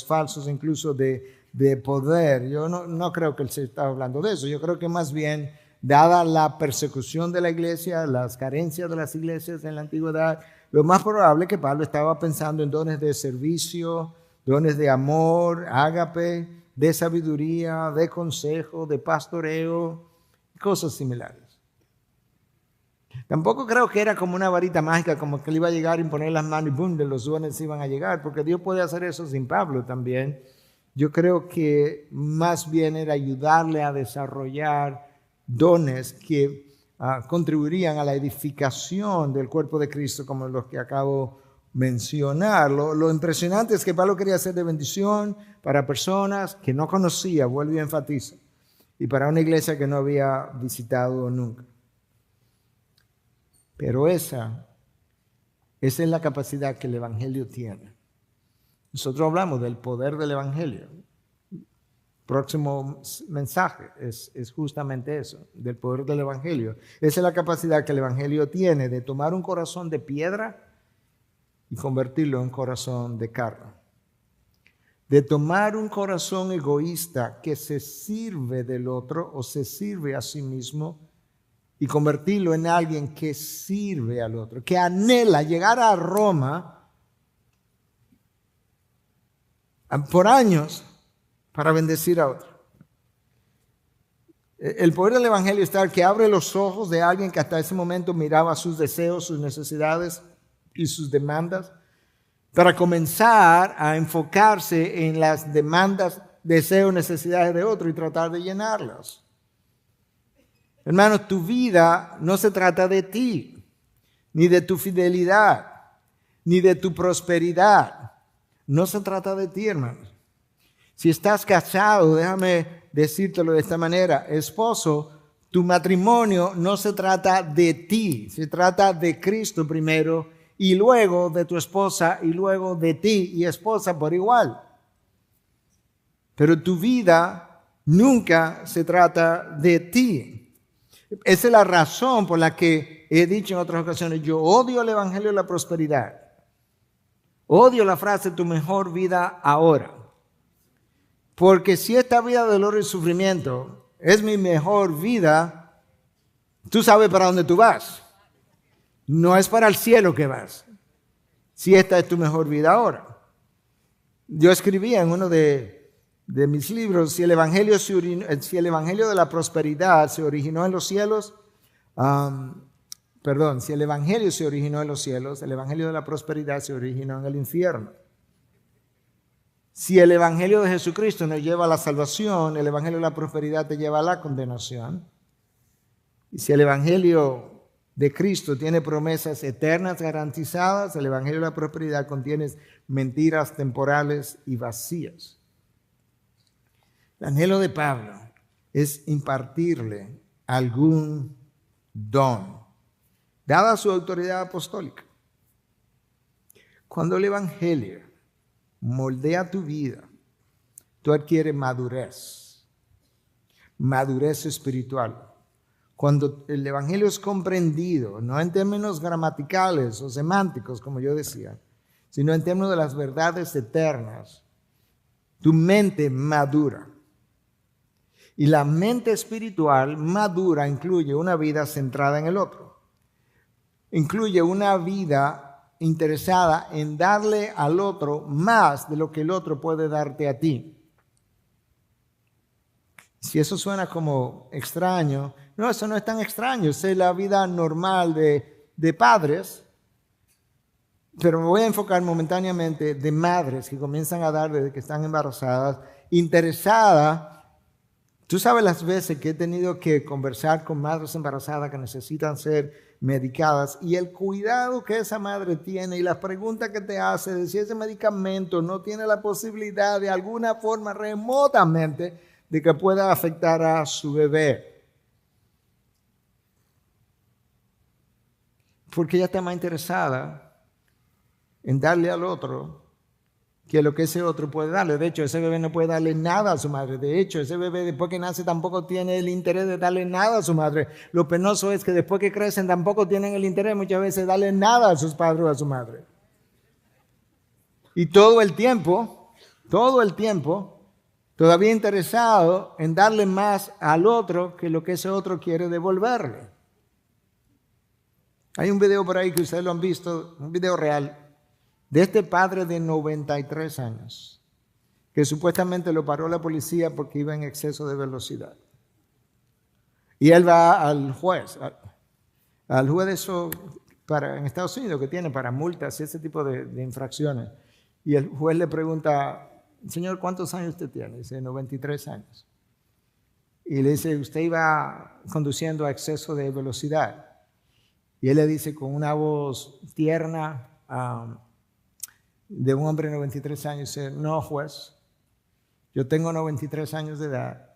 falsos, incluso de poder. Yo no creo que él se está hablando de eso. Yo creo que más bien, dada la persecución de la iglesia, las carencias de las iglesias en la antigüedad, lo más probable es que Pablo estaba pensando en dones de servicio, dones de amor, ágape, de sabiduría, de consejo, de pastoreo, cosas similares. Tampoco creo que era como una varita mágica, como que él iba a llegar y poner las manos y ¡bum!, los dones iban a llegar, porque Dios puede hacer eso sin Pablo también. Yo creo que más bien era ayudarle a desarrollar dones que contribuirían a la edificación del cuerpo de Cristo, como los que acabo de mencionar. Lo impresionante es que Pablo quería ser de bendición para personas que no conocía, vuelvo y enfatizo, y para una iglesia que no había visitado nunca. Pero esa es la capacidad que el Evangelio tiene. Nosotros hablamos del poder del Evangelio. Próximo mensaje es justamente eso, del poder del Evangelio. Esa es la capacidad que el Evangelio tiene de tomar un corazón de piedra y convertirlo en corazón de carne. De tomar un corazón egoísta que se sirve del otro o se sirve a sí mismo y convertirlo en alguien que sirve al otro, que anhela llegar a Roma por años para bendecir a otro. El poder del Evangelio está que abre los ojos de alguien que hasta ese momento miraba sus deseos, sus necesidades y sus demandas, para comenzar a enfocarse en las demandas, deseos, necesidades de otro y tratar de llenarlas. Hermano, tu vida no se trata de ti, ni de tu fidelidad, ni de tu prosperidad. No se trata de ti, hermano. Si estás casado, déjame decírtelo de esta manera, esposo, tu matrimonio no se trata de ti, se trata de Cristo primero y luego de tu esposa y luego de ti y esposa por igual. Pero tu vida nunca se trata de ti. Esa es la razón por la que he dicho en otras ocasiones, yo odio el evangelio de la prosperidad. Odio la frase tu mejor vida ahora. Porque si esta vida de dolor y sufrimiento es mi mejor vida, tú sabes para dónde tú vas. No es para el cielo que vas. Si esta es tu mejor vida ahora. Yo escribía en uno de mis libros, si el evangelio de la prosperidad se originó en los cielos, si el evangelio se originó en los cielos, el evangelio de la prosperidad se originó en el infierno. Si el evangelio de Jesucristo nos lleva a la salvación, el evangelio de la prosperidad te lleva a la condenación. Y si el evangelio de Cristo tiene promesas eternas garantizadas, el evangelio de la prosperidad contiene mentiras temporales y vacías. El anhelo de Pablo es impartirle algún don, dada su autoridad apostólica. Cuando el evangelio moldea tu vida, tú adquieres madurez espiritual. Cuando el evangelio es comprendido, no en términos gramaticales o semánticos, como yo decía, sino en términos de las verdades eternas, tu mente madura. Y la mente espiritual madura incluye una vida centrada en el otro. Incluye una vida interesada en darle al otro más de lo que el otro puede darte a ti. Si eso suena como extraño, no, eso no es tan extraño, es la vida normal de padres, pero me voy a enfocar momentáneamente de madres que comienzan a dar desde que están embarazadas, interesada. Tú sabes las veces que he tenido que conversar con madres embarazadas que necesitan ser medicadas y el cuidado que esa madre tiene y las preguntas que te hace de si ese medicamento no tiene la posibilidad de alguna forma remotamente de que pueda afectar a su bebé. Porque ella está más interesada en darle al otro que lo que ese otro puede darle. De hecho, ese bebé no puede darle nada a su madre. De hecho, ese bebé después que nace tampoco tiene el interés de darle nada a su madre. Lo penoso es que después que crecen tampoco tienen el interés muchas veces de darle nada a sus padres o a su madre. Y todo el tiempo, todavía interesado en darle más al otro que lo que ese otro quiere devolverle. Hay un video por ahí que ustedes lo han visto, un video real, de este padre de 93 años, que supuestamente lo paró la policía porque iba en exceso de velocidad. Y él va al juez de eso en Estados Unidos que tiene para multas y ese tipo de infracciones. Y el juez le pregunta, señor, ¿cuántos años usted tiene? Dice, 93 años. Y le dice, usted iba conduciendo a exceso de velocidad. Y él le dice con una voz tierna, de un hombre de 93 años, dice, no, juez, yo tengo 93 años de edad,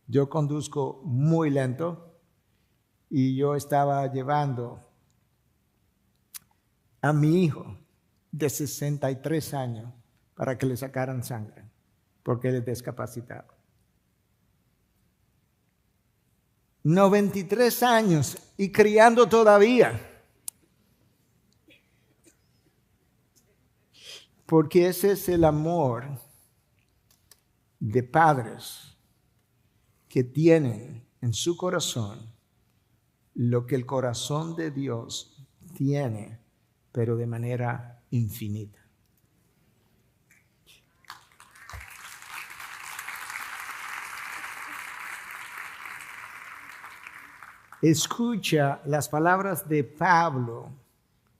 yo conduzco muy lento y yo estaba llevando a mi hijo de 63 años para que le sacaran sangre, porque él es discapacitado. 93 años y criando todavía. Porque ese es el amor de padres que tienen en su corazón lo que el corazón de Dios tiene, pero de manera infinita. Escucha las palabras de Pablo,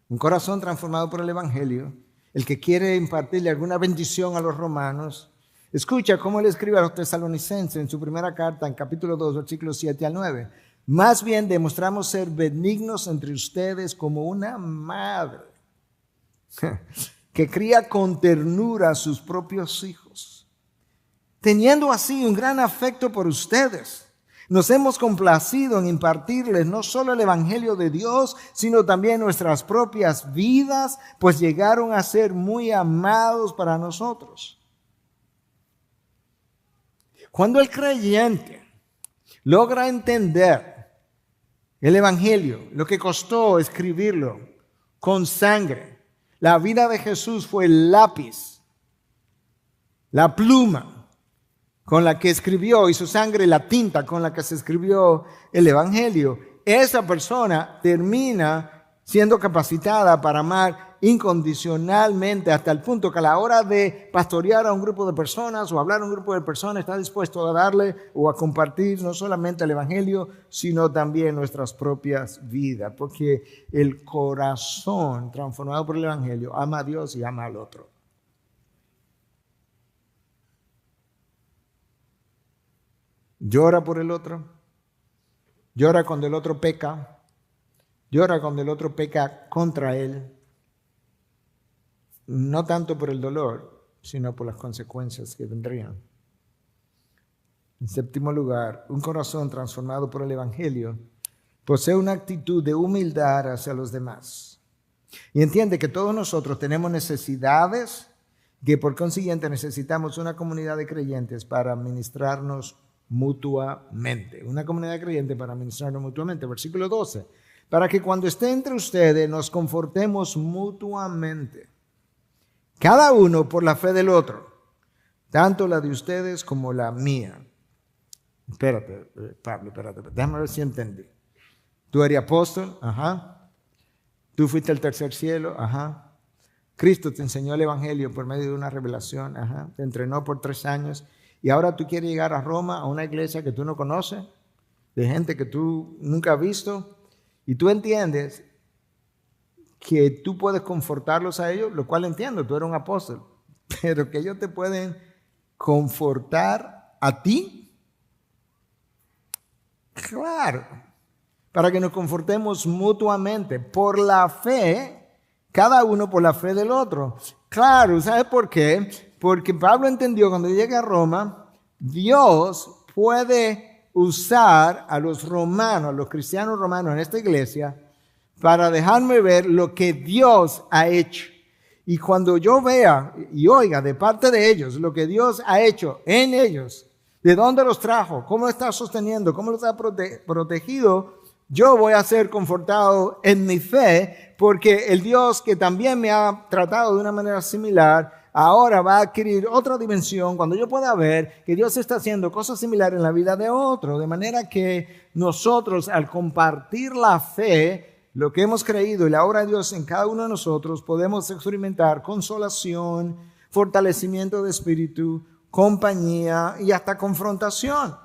un corazón transformado por el Evangelio, el que quiere impartirle alguna bendición a los romanos. Escucha cómo él escribe a los tesalonicenses en su primera carta, en capítulo 2, versículos 7 al 9. Más bien demostramos ser benignos entre ustedes como una madre que cría con ternura a sus propios hijos, teniendo así un gran afecto por ustedes. Nos hemos complacido en impartirles no solo el Evangelio de Dios, sino también nuestras propias vidas, pues llegaron a ser muy amados para nosotros. Cuando el creyente logra entender el Evangelio, lo que costó escribirlo con sangre, la vida de Jesús fue el lápiz, la pluma con la que escribió, y su sangre la tinta con la que se escribió el Evangelio, esa persona termina siendo capacitada para amar incondicionalmente hasta el punto que a la hora de pastorear a un grupo de personas o hablar a un grupo de personas está dispuesto a darle o a compartir no solamente el Evangelio, sino también nuestras propias vidas, porque el corazón transformado por el Evangelio ama a Dios y ama al otro. Llora por el otro, llora cuando el otro peca, llora cuando el otro peca contra él, no tanto por el dolor, sino por las consecuencias que vendrían. En séptimo lugar, un corazón transformado por el Evangelio posee una actitud de humildad hacia los demás y entiende que todos nosotros tenemos necesidades, que por consiguiente necesitamos una comunidad de creyentes para ministrarnos mutuamente. Una comunidad de creyentes para ministrarnos mutuamente. Versículo 12. Para que cuando esté entre ustedes nos confortemos mutuamente, cada uno por la fe del otro, tanto la de ustedes como la mía. Espérate, Pablo, espérate. Déjame ver si entendí. Tú eres apóstol, ajá. Tú fuiste al tercer cielo, ajá. Cristo te enseñó el Evangelio por medio de una revelación, ajá. Te entrenó por 3 años. Y ahora tú quieres llegar a Roma, a una iglesia que tú no conoces, de gente que tú nunca has visto, y tú entiendes que tú puedes confortarlos a ellos, lo cual entiendo, tú eres un apóstol, pero que ellos te pueden confortar a ti. Claro, para que nos confortemos mutuamente por la fe, cada uno por la fe del otro. Claro, ¿sabes por qué? Porque Pablo entendió cuando llega a Roma, Dios puede usar a los romanos, a los cristianos romanos en esta iglesia, para dejarme ver lo que Dios ha hecho. Y cuando yo vea y oiga de parte de ellos lo que Dios ha hecho en ellos, de dónde los trajo, cómo los está sosteniendo, cómo los ha protegido, yo voy a ser confortado en mi fe, porque el Dios que también me ha tratado de una manera similar, ahora va a adquirir otra dimensión cuando yo pueda ver que Dios está haciendo cosas similares en la vida de otro. De manera que nosotros, al compartir la fe, lo que hemos creído y la obra de Dios en cada uno de nosotros, podemos experimentar consolación, fortalecimiento de espíritu, compañía y hasta confrontación,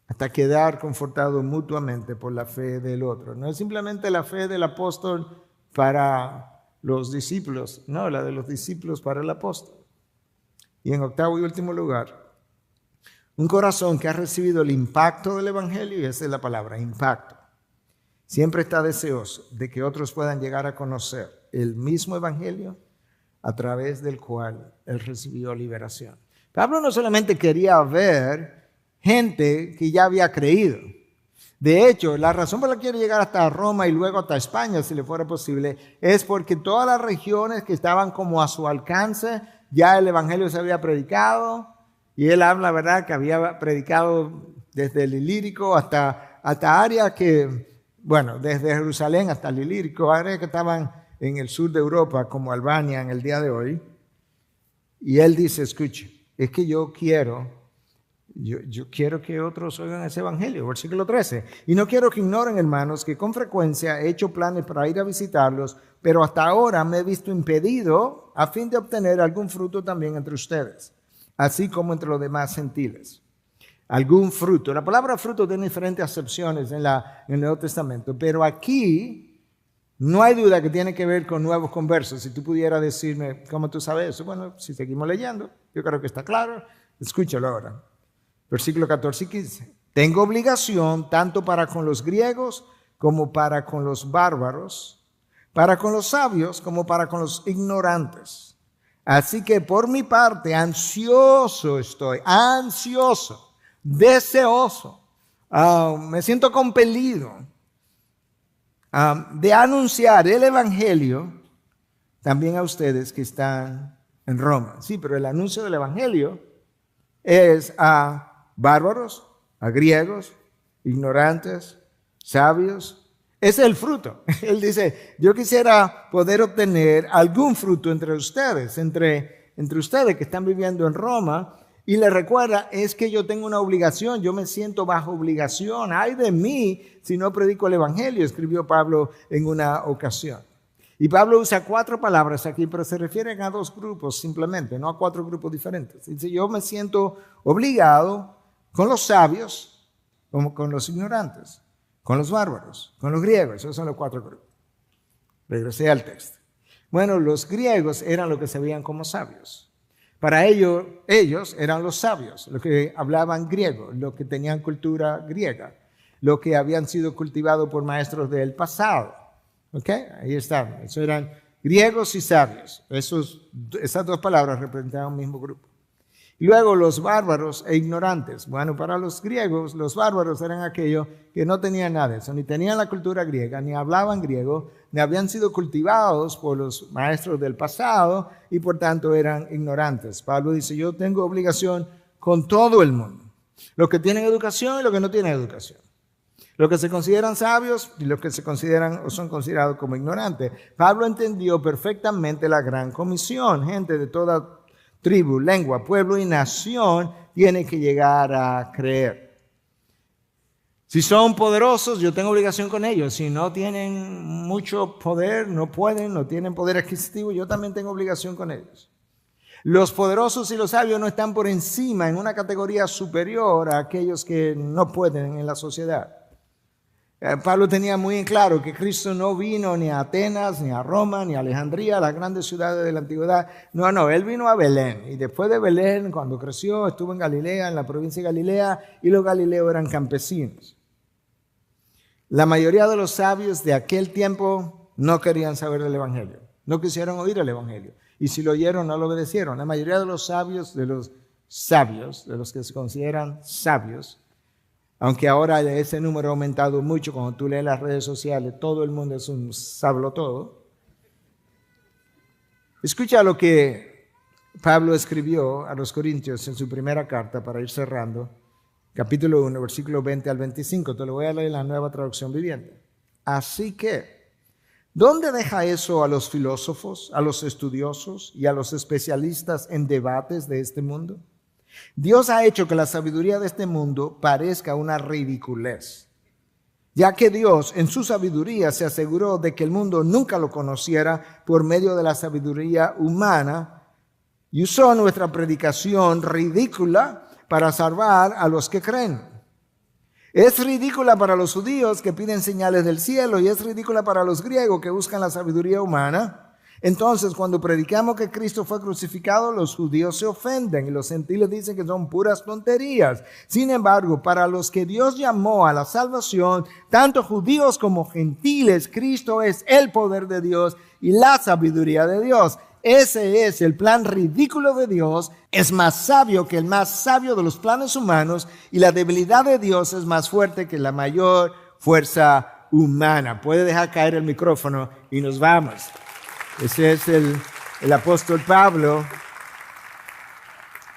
hasta quedar confortados mutuamente por la fe del otro. No es simplemente la fe del apóstol para los discípulos, no, la de los discípulos para el apóstol. Y en octavo y último lugar, un corazón que ha recibido el impacto del Evangelio, y esa es la palabra, impacto, siempre está deseoso de que otros puedan llegar a conocer el mismo Evangelio a través del cual él recibió liberación. Pablo no solamente quería ver gente que ya había creído. De hecho, la razón por la que quiere llegar hasta Roma y luego hasta España, si le fuera posible, es porque todas las regiones que estaban como a su alcance, ya el Evangelio se había predicado, y él habla, ¿verdad?, que había predicado desde el Ilírico hasta áreas que, bueno, desde Jerusalén hasta el Ilírico, áreas que estaban en el sur de Europa, como Albania en el día de hoy. Y él dice, escuche, es que yo quiero que otros oigan ese evangelio, versículo 13. Y no quiero que ignoren, hermanos, que con frecuencia he hecho planes para ir a visitarlos, pero hasta ahora me he visto impedido a fin de obtener algún fruto también entre ustedes, así como entre los demás gentiles. Algún fruto. La palabra fruto tiene diferentes acepciones en el Nuevo Testamento, pero aquí no hay duda que tiene que ver con nuevos conversos. Si tú pudieras decirme, ¿cómo tú sabes eso? Bueno, si seguimos leyendo, yo creo que está claro. Escúchalo ahora. Versículo 14 y 15. Tengo obligación tanto para con los griegos como para con los bárbaros, para con los sabios como para con los ignorantes. Así que por mi parte ansioso estoy, deseoso, me siento compelido de anunciar el evangelio también a ustedes que están en Roma. Sí, pero el anuncio del evangelio es a bárbaros, a griegos, ignorantes, sabios. Ese es el fruto. Él dice, yo quisiera poder obtener algún fruto entre ustedes, entre ustedes que están viviendo en Roma. Y le recuerda, es que yo tengo una obligación, yo me siento bajo obligación. Ay de mí si no predico el evangelio, escribió Pablo en una ocasión. Y Pablo usa 4 palabras aquí, pero se refieren a 2 grupos simplemente, no a 4 grupos diferentes. Dice, yo me siento obligado con los sabios, como con los ignorantes, con los bárbaros, con los griegos. Esos son los 4 grupos. Regresé al texto. Bueno, los griegos eran los que se veían como sabios. Para ellos eran los sabios, los que hablaban griego, los que tenían cultura griega, los que habían sido cultivados por maestros del pasado. ¿Ok? Ahí están. Eso eran griegos y sabios. Esas 2 palabras representaban un mismo grupo. Y luego los bárbaros e ignorantes. Bueno, para los griegos, los bárbaros eran aquellos que no tenían nada de eso, ni tenían la cultura griega, ni hablaban griego, ni habían sido cultivados por los maestros del pasado y por tanto eran ignorantes. Pablo dice, yo tengo obligación con todo el mundo, los que tienen educación y los que no tienen educación, los que se consideran sabios y los que se consideran o son considerados como ignorantes. Pablo entendió perfectamente la gran comisión. Gente de toda tribu, lengua, pueblo y nación tiene que llegar a creer. Si son poderosos, yo tengo obligación con ellos. Si no tienen mucho poder, no tienen poder adquisitivo, yo también tengo obligación con ellos. Los poderosos y los sabios no están por encima, en una categoría superior a aquellos que no pueden en la sociedad. Pablo tenía muy en claro que Cristo no vino ni a Atenas, ni a Roma, ni a Alejandría, las grandes ciudades de la antigüedad. No, Él vino a Belén. Y después de Belén, cuando creció, estuvo en Galilea, en la provincia de Galilea, y los galileos eran campesinos. La mayoría de los sabios de aquel tiempo no querían saber del evangelio. No quisieron oír el evangelio. Y si lo oyeron, no lo obedecieron. La mayoría de los sabios, de los que se consideran sabios, aunque ahora ese número ha aumentado mucho, cuando tú lees las redes sociales, todo el mundo es un sablotodo. Escucha lo que Pablo escribió a los Corintios en su primera carta, para ir cerrando, capítulo 1, versículo 20 al 25. Te lo voy a leer en la Nueva Traducción Viviente. Así que, ¿dónde deja eso a los filósofos, a los estudiosos y a los especialistas en debates de este mundo? Dios ha hecho que la sabiduría de este mundo parezca una ridiculez, ya que Dios en su sabiduría se aseguró de que el mundo nunca lo conociera por medio de la sabiduría humana y usó nuestra predicación ridícula para salvar a los que creen. Es ridícula para los judíos que piden señales del cielo y es ridícula para los griegos que buscan la sabiduría humana. Entonces, cuando predicamos que Cristo fue crucificado, los judíos se ofenden y los gentiles dicen que son puras tonterías. Sin embargo, para los que Dios llamó a la salvación, tanto judíos como gentiles, Cristo es el poder de Dios y la sabiduría de Dios. Ese es el plan ridículo de Dios. Es más sabio que el más sabio de los planes humanos y la debilidad de Dios es más fuerte que la mayor fuerza humana. Puede dejar caer el micrófono y nos vamos. Ese es el apóstol Pablo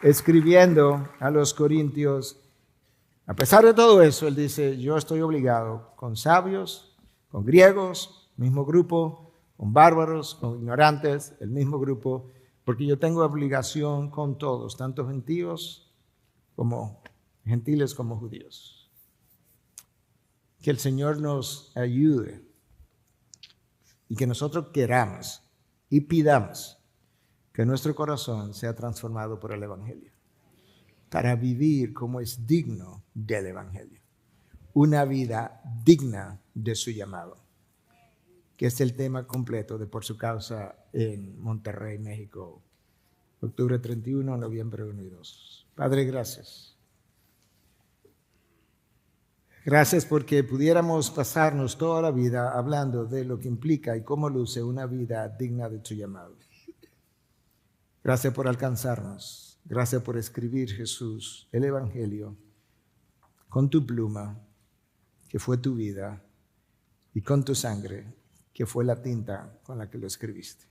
escribiendo a los Corintios A pesar de todo eso, él dice, yo estoy obligado con sabios, con griegos, mismo grupo, con bárbaros, con ignorantes, el mismo grupo, porque yo tengo obligación con todos, tanto gentiles como judíos. Que el Señor nos ayude y que nosotros queramos y pidamos que nuestro corazón sea transformado por el Evangelio, para vivir como es digno del Evangelio, una vida digna de su llamado, que es el tema completo de Por Su Causa en Monterrey, México, octubre 31, noviembre 1 y 2. Padre, gracias. Gracias porque pudiéramos pasarnos toda la vida hablando de lo que implica y cómo luce una vida digna de tu llamado. Gracias por alcanzarnos. Gracias por escribir, Jesús, el Evangelio con tu pluma, que fue tu vida, y con tu sangre, que fue la tinta con la que lo escribiste.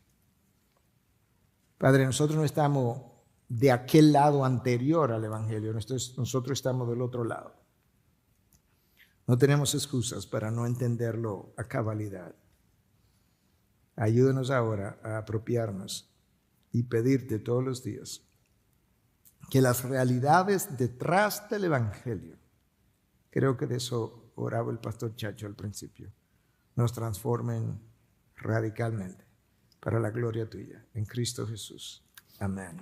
Padre, nosotros no estamos de aquel lado anterior al Evangelio, nosotros estamos del otro lado. No tenemos excusas para no entenderlo a cabalidad. Ayúdanos ahora a apropiarnos y pedirte todos los días que las realidades detrás del Evangelio, creo que de eso oraba el pastor Chacho al principio, nos transformen radicalmente para la gloria tuya. En Cristo Jesús. Amén.